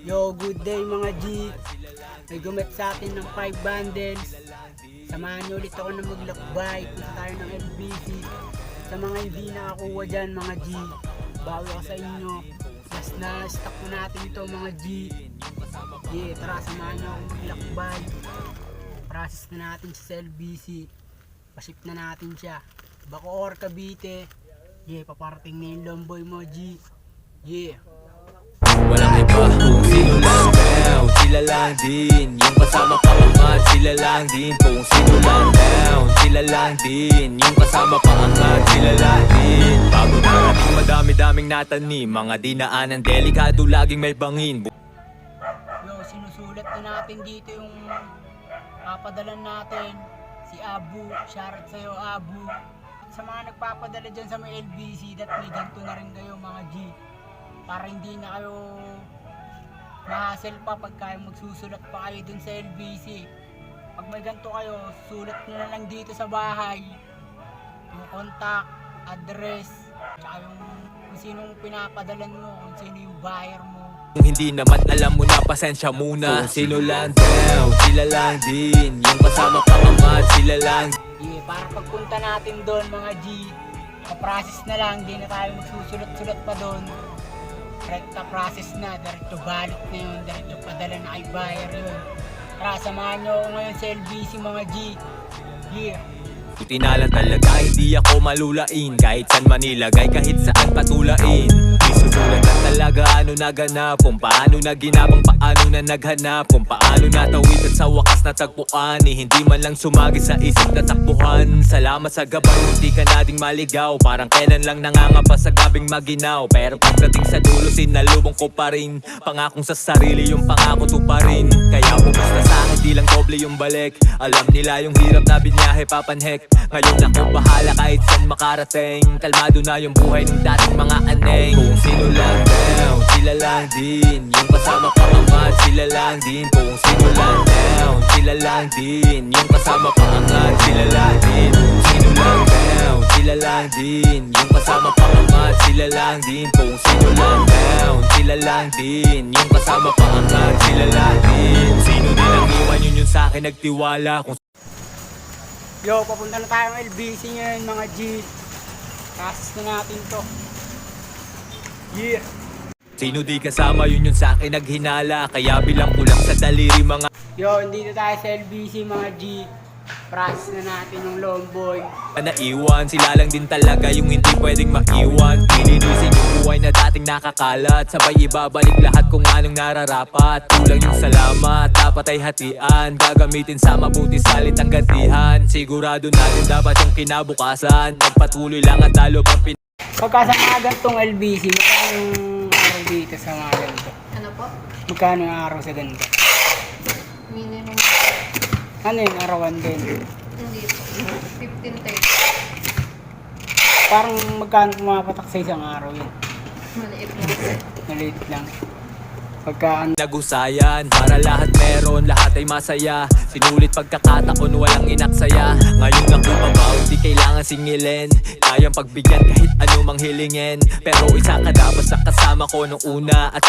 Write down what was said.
Yo, good day mga G. May gumit sa atin ng 5 bundles. Samahan nyo ulit ako na maglakbay. Punta tayo ng LBC. Sa mga hindi nakakuha dyan mga G, bawi ako sa inyo. Mas na stock na natin ito mga G. Yeah, tara samahan nyo ako maglakbay. Process na natin siya sa LBC. Paship na natin siya. Bacoor, Cavite. Yeah, paparating na yung Lomboy mo G. Yeah. Walang iba kung sino lang down, sila lang din. Yung kasama paangat, sila lang din. Kung sino lang down, sila lang din. Yung kasama paangat, sila lang din. Bago parating madami-daming natanim, mga dinaanan delikado laging may bangin. Yo, sinusulat na natin dito yung papadalan natin. Si Abu, shoutout sa'yo Abu. Sa mga nagpapadala dyan sa may LBC, that may ganito na rin kayo mga G. Para hindi na kayo ma-hassle pa pag kayo magsusulat pa kayo dun sa LBC. Pag may ganito kayo, sulat nyo na lang dito sa bahay yung contact, address, tsaka yung kung sinong pinapadalan mo, kung sino yung buyer mo. Kung hindi naman alam mo na, pasensya muna. Kung sino lang down, sila lang din. Yung kasama paangat, sila lang. Yeah, para pagpunta natin doon mga G, ka-process na lang, di na tayo magsusulat-sulat pa doon. Rekta process na, diretso balik na yun, diretso padala na kay buyer yun. Tara, samahan nyo ako ngayon sa LBC mga G. Yeah. Buti na lang talaga, hindi ako malulain. Kahit saan manilagay, kahit saan patulain. Isusulat lang talaga ano naganap, kung paano naginabang, paano na naghanap, kung paano natawid at sa wakas natagpuan. Hindi man lang sumagi sa isip na takbuhan. Salamat sa gabay, hindi ka nading maligaw. Parang kailan lang nangangapa sa gabing maginaw. Pero pagdating sa dulo, sinalubong ko pa rin. Pangakong sa sarili, yung pangako to pa rin. Kaya pumas na sa akin, di lang doble yung balik. Alam nila yung hirap na binyahe papanhek. Ngayon ako bahala kahit saan makarating. Kalmado na yung buhay ng dating mga aneng. Kung sino lang down, sila lang din. Yung kasama paangat, sila lang din. Kung sino lang down, sila lang din. Yung kasama paangat, sila lang din. Kung sino lang down, sila lang din. Yung kasama paangat, sila lang din. Kung sino lang down, sila lang din. Yung kasama paangat, sila lang din. Sino nilang iwan yun sa akin nagtiwala. Kung Yo, papunta na tayo ng LBC ngayon mga G. Process na natin to. Yeah. sino di kasama yun sa akin naghinala. Kaya bilang kulang sa daliri mga Yo, dito tayo sa LBC mga G. Process na natin yung Lomboy. naiwan. Sila lang din talaga yung hindi pwedeng maiwan. Pinilisin yung buhay na dating nakakalat. Sabay ibabalik lahat kung anong nararapat. Kulang yung salamat, dapat ay hatian. Gagamitin sa mabuti salitang gantihan. Sigurado natin dapat yung kinabukasan. Magpatuloy lang at talo pang Pagka sa mga gantong LBC, magkano yung araw dito sa mga ganito? Ano po? Magkano yung araw sa ganito? Minimum. Ano yung arawan din? Hindi po. 15-30. Parang magkano pumapatak sa isang araw yun? Maliit lang. Maliit lang. Pagka nagusayan, para lahat meron, lahat ay masaya. Sinulit pagkakataon, walang inaksaya. Ngayon ako pabaw, di kailangan singilin. Kayang pagbigyan kahit anumang hilingin. Pero isa ka dapat sa kasama ko nung una. At